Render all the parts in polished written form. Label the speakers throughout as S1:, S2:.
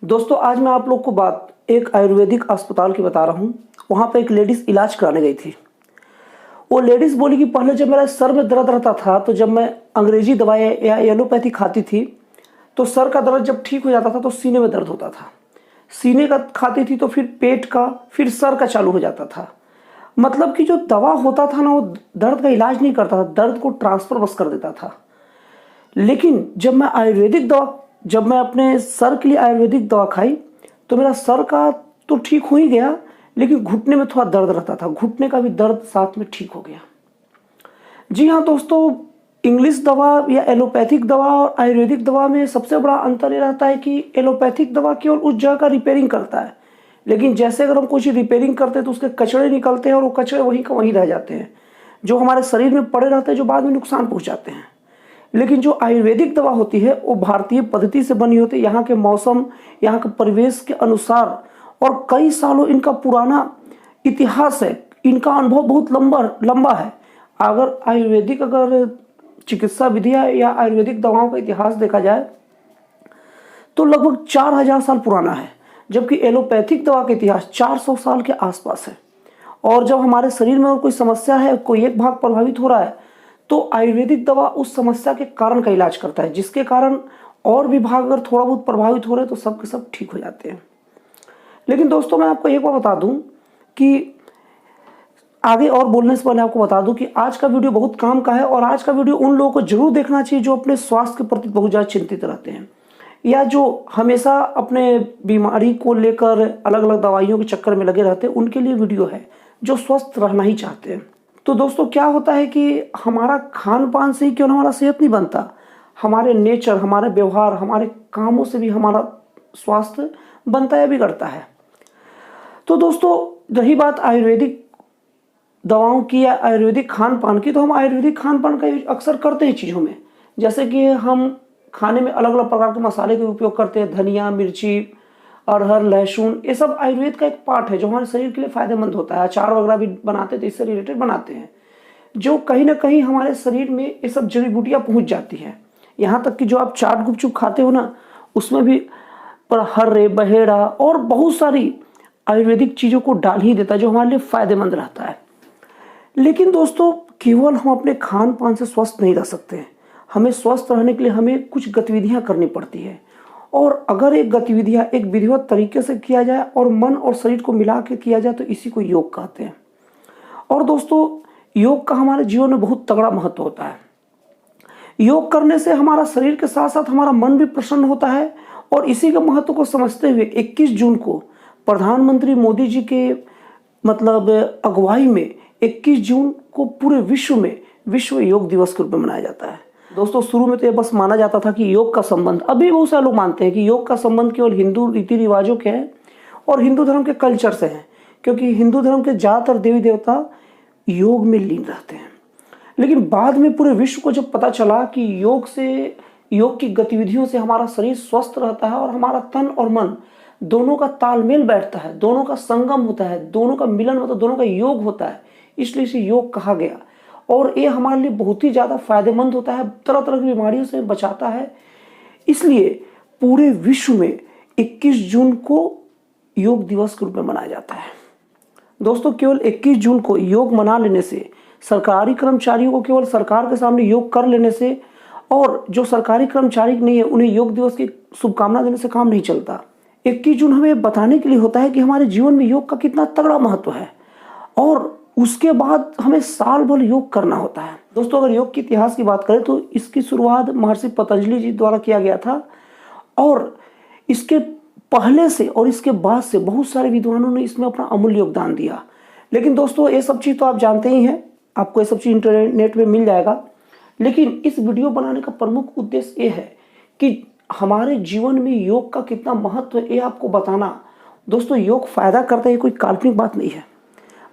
S1: दोस्तों आज मैं आप लोग को बात एक आयुर्वेदिक अस्पताल की बता रहा हूँ। वहाँ पे एक लेडीज़ इलाज कराने गई थी। वो लेडीज़ बोली कि पहले जब मेरा सर में दर्द रहता था तो जब मैं अंग्रेजी दवाई या एलोपैथी खाती थी तो सर का दर्द जब ठीक हो जाता था तो सीने में दर्द होता था। सीने का खाती थी तो फिर पेट का, फिर सर का चालू हो जाता था। मतलब कि जो दवा होता था ना, वो दर्द का इलाज नहीं करता था, दर्द को ट्रांसफ़र बस कर देता था। लेकिन जब मैं अपने सर के लिए आयुर्वेदिक दवा खाई तो मेरा सर का तो ठीक हो ही गया, लेकिन घुटने में थोड़ा दर्द रहता था। घुटने का भी दर्द साथ में ठीक हो गया। जी हाँ दोस्तों, इंग्लिश दवा या एलोपैथिक दवा और आयुर्वेदिक दवा में सबसे बड़ा अंतर ये रहता है कि एलोपैथिक दवा केवल उस जगह का रिपेयरिंग करता है, लेकिन जैसे अगर हम कुछ रिपेयरिंग करते हैं तो उसके कचरे निकलते हैं और वो कचरे वहीं का वहीं रह जाते हैं, जो हमारे शरीर में पड़े रहते हैं, जो बाद में नुकसान पहुँचाते हैं। लेकिन जो आयुर्वेदिक दवा होती है वो भारतीय पद्धति से बनी होती है। यहाँ के मौसम, यहाँ के परिवेश के अनुसार और कई सालों इनका पुराना इतिहास है, इनका अनुभव बहुत लंबा है। अगर चिकित्सा विधियाँ या आयुर्वेदिक दवाओं का इतिहास देखा जाए तो लगभग 4000 साल पुराना है, जबकि एलोपैथिक दवा का इतिहास 400 साल के आसपास है। और जब हमारे शरीर में कोई समस्या है, कोई एक भाग प्रभावित हो रहा है, तो आयुर्वेदिक दवा उस समस्या के कारण का इलाज करता है, जिसके कारण और भी भाग अगर थोड़ा बहुत प्रभावित हो रहे हैं तो सब के सब ठीक हो जाते हैं। लेकिन दोस्तों मैं आपको एक बार बता दूं कि आगे और बोलने से पहले आपको बता दूं कि आज का वीडियो बहुत काम का है, और आज का वीडियो उन लोगों को जरूर देखना चाहिए जो अपने स्वास्थ्य के प्रति बहुत ज़्यादा चिंतित रहते हैं, या जो हमेशा अपने बीमारी को लेकर अलग अलग दवाइयों के चक्कर में लगे रहते हैं। उनके लिए वीडियो है जो स्वस्थ रहना ही चाहते हैं। तो दोस्तों क्या होता है कि हमारा खान पान से ही क्यों हमारा सेहत नहीं बनता, हमारे नेचर, हमारे व्यवहार, हमारे कामों से भी हमारा स्वास्थ्य बनता है, बिगड़ता है। तो दोस्तों रही बात आयुर्वेदिक दवाओं की या आयुर्वेदिक खान पान की, तो हम आयुर्वेदिक खान पान का यूज अक्सर करते हैं चीज़ों में, जैसे कि हम खाने में अलग अलग प्रकार के मसाले का उपयोग करते हैं। धनिया, मिर्ची, अरहर, लहसुन, ये सब आयुर्वेद का एक पार्ट है जो हमारे शरीर के लिए फायदेमंद होता है। अचार वगैरह भी बनाते हैं तो इससे रिलेटेड बनाते हैं, जो कहीं ना कहीं हमारे शरीर में ये सब जड़ी बूटियाँ पहुँच जाती हैं। यहाँ तक कि जो आप चाट गुपचुप खाते हो ना, उसमें भी हर्रे, बहेड़ा और बहुत सारी आयुर्वेदिक चीज़ों को डाल ही देता है, जो हमारे लिए फायदेमंद रहता है। लेकिन दोस्तों केवल हम अपने खान पान से स्वस्थ नहीं रह सकते हैं। हमें स्वस्थ रहने के लिए हमें कुछ गतिविधियाँ करनी पड़ती है, और अगर एक गतिविधियाँ एक विधिवत तरीके से किया जाए और मन और शरीर को मिला के किया जाए तो इसी को योग कहते हैं। और दोस्तों योग का हमारे जीवन में बहुत तगड़ा महत्व होता है। योग करने से हमारा शरीर के साथ साथ हमारा मन भी प्रसन्न होता है, और इसी के महत्व को समझते हुए 21 जून को प्रधानमंत्री मोदी जी के अगुवाई में 21 जून को पूरे विश्व में विश्व योग दिवस के रूप में मनाया जाता है। दोस्तों शुरू में तो ये बस माना जाता था कि योग का संबंध, अभी बहुत सारे लोग मानते हैं कि योग का संबंध केवल हिंदू रीति रिवाजों के हैं और हिंदू धर्म के कल्चर से है, क्योंकि हिंदू धर्म के ज़्यादातर देवी देवता योग में लीन रहते हैं। लेकिन बाद में पूरे विश्व को जब पता चला कि योग की गतिविधियों से हमारा शरीर स्वस्थ रहता है और हमारा तन और मन दोनों का तालमेल बैठता है, दोनों का संगम होता है, दोनों का मिलन होता है, दोनों का योग होता है, इसलिए इसे योग कहा गया। और ये हमारे लिए बहुत ही ज़्यादा फायदेमंद होता है, तरह तरह की बीमारियों से बचाता है। इसलिए पूरे विश्व में 21 जून को योग दिवस के रूप में मनाया जाता है। दोस्तों केवल 21 जून को योग मना लेने से, सरकारी कर्मचारियों को केवल सरकार के सामने योग कर लेने से, और जो सरकारी कर्मचारी नहीं है उन्हें योग दिवस की शुभकामना देने से काम नहीं चलता। 21 जून हमें बताने के लिए होता है कि हमारे जीवन में योग का कितना तगड़ा महत्व है, और उसके बाद हमें साल भर योग करना होता है। दोस्तों अगर योग के इतिहास की बात करें तो इसकी शुरुआत महर्षि पतंजलि जी द्वारा किया गया था, और इसके पहले से और इसके बाद से बहुत सारे विद्वानों ने इसमें अपना अमूल्य योगदान दिया। लेकिन दोस्तों ये सब चीज़ तो आप जानते ही हैं, आपको ये सब चीज़ इंटरनेट में मिल जाएगा। लेकिन इस वीडियो बनाने का प्रमुख उद्देश्य ये है कि हमारे जीवन में योग का कितना महत्व है ये आपको बताना। दोस्तों योग फायदा करता है, कोई काल्पनिक बात नहीं है।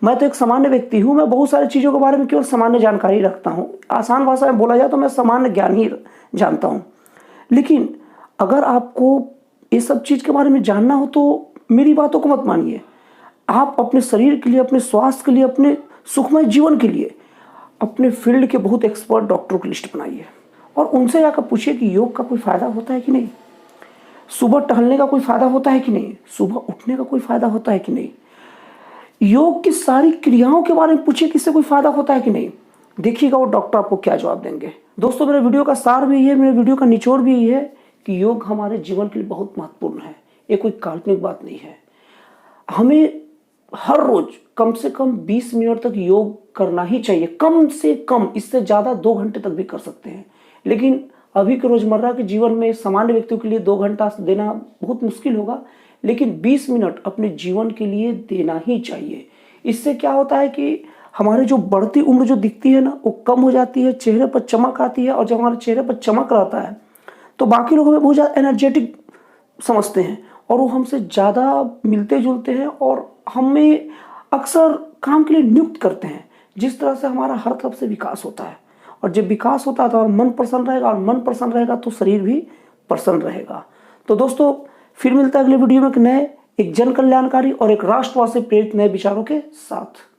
S1: मैं तो एक सामान्य व्यक्ति हूँ, मैं बहुत सारी चीज़ों के बारे में केवल सामान्य जानकारी रखता हूँ। आसान भाषा में बोला जाए तो मैं सामान्य ज्ञान ही जानता हूँ। लेकिन अगर आपको ये सब चीज़ के बारे में जानना हो तो मेरी बातों को मत मानिए। आप अपने शरीर के लिए, अपने स्वास्थ्य के लिए, अपने सुखमय जीवन के लिए अपने फील्ड के बहुत एक्सपर्ट डॉक्टरों की लिस्ट बनाइए और उनसे जाकर पूछिए कि योग का कोई फ़ायदा होता है कि नहीं। सुबह टहलने का कोई फायदा होता है कि नहीं, सुबह उठने का कोई फायदा होता है कि नहीं, योग की सारी क्रियाओं के बारे में पूछिए कि इससे कोई फायदा होता है कि नहीं, देखिएगा वो डॉक्टर आपको क्या जवाब देंगे। दोस्तों मेरे वीडियो का सार भी यही है, मेरे वीडियो का निचोड़ भी यही है कि योग हमारे जीवन के लिए बहुत महत्वपूर्ण है। ये कोई काल्पनिक बात नहीं है। हमें हर रोज कम से कम 20 मिनट तक योग करना ही चाहिए, कम से कम। इससे ज़्यादा 2 घंटे तक भी कर सकते हैं, लेकिन अभी के रोजमर्रा के जीवन में सामान्य व्यक्तियों के लिए 2 घंटा देना बहुत मुश्किल होगा, लेकिन 20 मिनट अपने जीवन के लिए देना ही चाहिए। इससे क्या होता है कि हमारी जो बढ़ती उम्र जो दिखती है ना, वो कम हो जाती है, चेहरे पर चमक आती है, और जब हमारे चेहरे पर चमक रहता है तो बाकी लोग हमें बहुत ज़्यादा एनर्जेटिक समझते हैं और वो हमसे ज़्यादा मिलते जुलते हैं और हमें अक्सर काम के लिए नियुक्त करते हैं। जिस तरह से हमारा हर तरफ से विकास होता है, और जब विकास होता है तो मन प्रसन्न रहेगा, और मन प्रसन्न रहेगा तो शरीर भी प्रसन्न रहेगा। तो दोस्तों फिर मिलता है अगले वीडियो में एक नए, एक जन कल्याणकारी और एक राष्ट्रवाद से प्रेरित नए विचारों के साथ।